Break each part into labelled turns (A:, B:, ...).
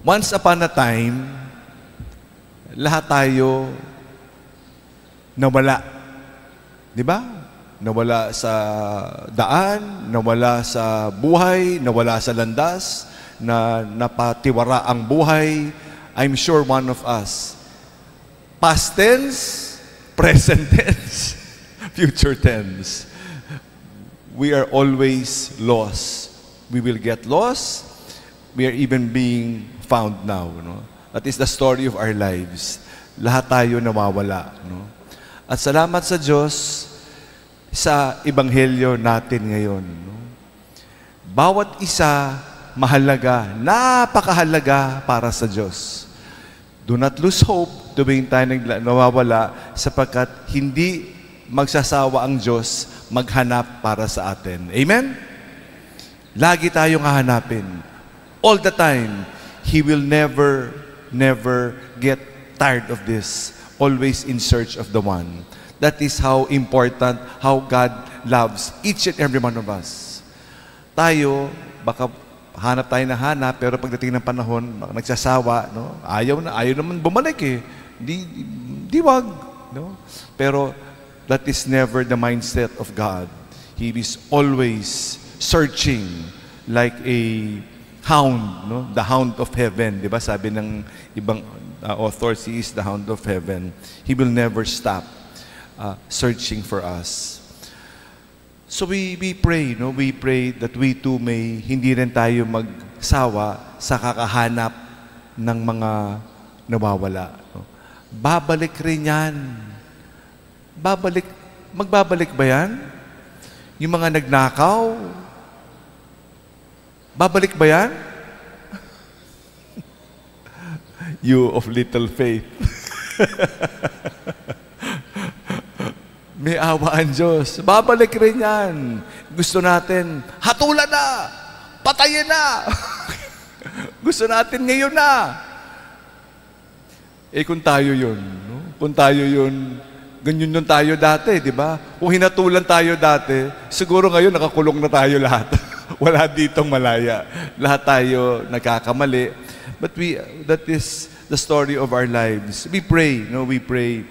A: Once upon a time, lahat tayo nawala. Di ba? Nawala sa daan, nawala sa buhay, nawala sa landas, na napatiwara ang buhay. I'm sure one of us. Past tense, present tense, future tense. We are always lost. We will get lost. We are even being found now. No? That is the story of our lives. Lahat tayo nawawala. No? At salamat sa Diyos sa ebanghelyo natin ngayon. No? Bawat isa mahalaga, napakahalaga para sa Diyos. Do not lose hope tuwing tayo nawawala sapagkat hindi magsasawa ang Diyos maghanap para sa atin. Amen? Lagi tayong hahanapin. All the time. He will never get tired of this. Always in search of the one. That is how important, how God loves each and every one of us. Tayo, baka hanap tayo na hanap, pero pagdating ng panahon, nagsasawa, no? Ayaw naman bumalik eh. Di wag. No? Pero that is never the mindset of God. He is always searching like a hound, no? The hound of heaven. Di ba? Sabi ng ibang authors, He is the hound of heaven. He will never stop searching for us. So we pray, no? We pray that we too may hindi rin tayo magsawa sa kakahanap ng mga nawawala. No? Babalik rin yan. Magbabalik ba yan? Yung mga nagnakaw? Babalik ba yan? You of little faith. May awa ang Diyos. Babalik rin yan. Gusto natin, hatulan na! Patayin na! Gusto natin ngayon na! Eh kung tayo yun, no? Kung tayo yun, ganyan nun tayo dati, di ba? Kung hinatulan tayo dati, siguro ngayon nakakulong na tayo lahat. Wala ditong malaya. Lahat tayo nagkakamali. But that is the story of our lives. We pray, no? We pray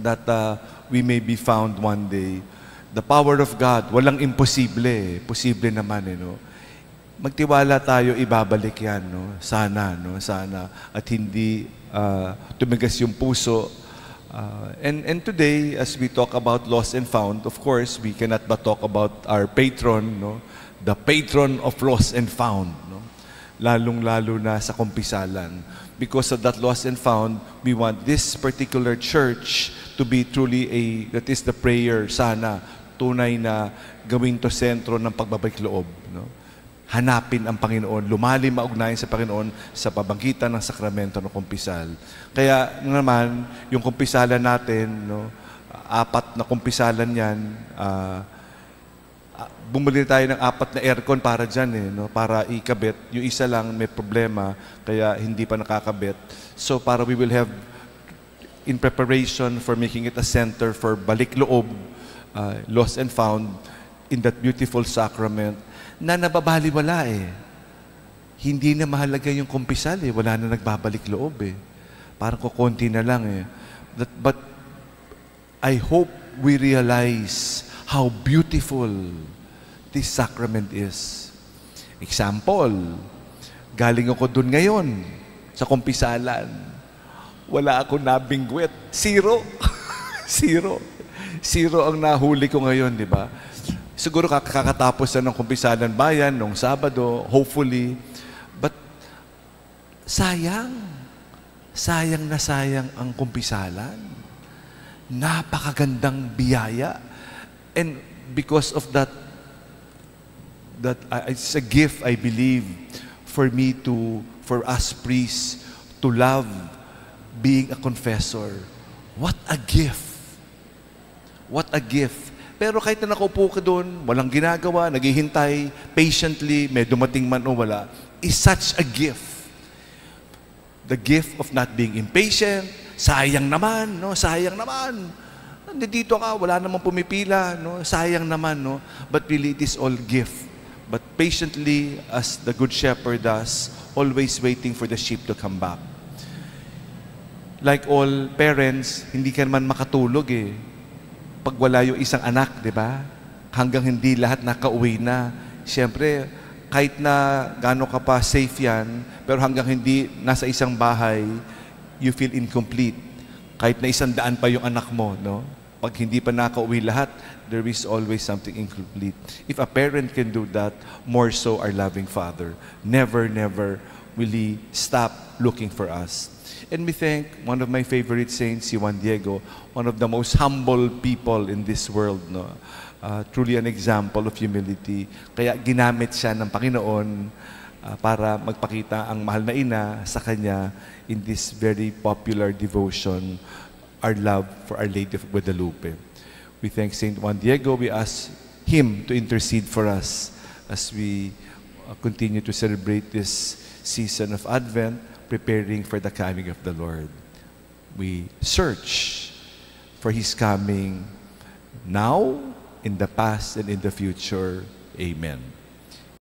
A: that we may be found one day. The power of God, walang imposible. Posible naman, no? Magtiwala tayo, ibabalik yan, no? Sana, no? Sana. At hindi tumigas yung puso. And today, as we talk about lost and found, of course, we cannot but talk about our patron, no? The patron of lost and found, no? Lalong-lalo na sa kumpisalan. Because of that lost and found, we want this particular church to be truly that is the prayer, sana, tunay na gawin to sentro ng pagbabalik loob. No? Hanapin ang Panginoon, lumalim maugnayan sa Panginoon sa pamamagitan ng sakramento ng kumpisal. Kaya naman, yung kumpisalan natin, no, 4 na kumpisalan yan, bumili tayo ng 4 na aircon para dyan, no, para ikabit. Yung isa lang may problema, kaya hindi pa nakakabit. So para we will have, in preparation for making it a center for balik loob, lost and found, in that beautiful sacrament, na nababaliwala eh. Hindi na mahalaga yung kumpisal eh. Wala na nagbabalik loob eh. Parang kukunti na lang eh. But I hope we realize how beautiful this sacrament is. Example, galing ako dun ngayon sa kumpisalan. Wala akong nabingwit. Zero. Zero ang nahuli ko ngayon, di ba? Siguro kakatapos na ng kumpisalan bayan, nung Sabado, hopefully. But sayang. Sayang na sayang ang kumpisalan. Napakagandang biyaya. And because of that it's a gift, I believe, for us priests to love being a confessor. What a gift! What a gift! Pero kahit na nakaupo ka doon, walang ginagawa, naghihintay, patiently, may dumating man o wala, is such a gift. The gift of not being impatient, sayang naman, no? Sayang naman. Nandito ka, wala namang pumipila, no? Sayang naman, no? But really, it is all gift. But patiently, as the Good Shepherd does, always waiting for the sheep to come back. Like all parents, hindi ka naman makatulog eh. Pag wala yung isang anak, di ba? Hanggang hindi lahat nakauwi na. Siyempre, kahit na gaano ka pa safe yan, pero hanggang hindi nasa isang bahay, you feel incomplete. Kahit na 100 pa yung anak mo, no? Pag hindi pa nakauwi lahat, there is always something incomplete. If a parent can do that, more so our loving Father. Never, never will He stop looking for us. And we thank one of my favorite saints, si Juan Diego, one of the most humble people in this world, no? Truly an example of humility. Kaya ginamit siya ng Panginoon para magpakita ang mahal na ina sa kanya in this very popular devotion, our love for Our Lady of Guadalupe. We thank Saint Juan Diego. We ask him to intercede for us as we continue to celebrate this season of Advent, preparing for the coming of the Lord. We search for His coming now, in the past, and in the future. Amen.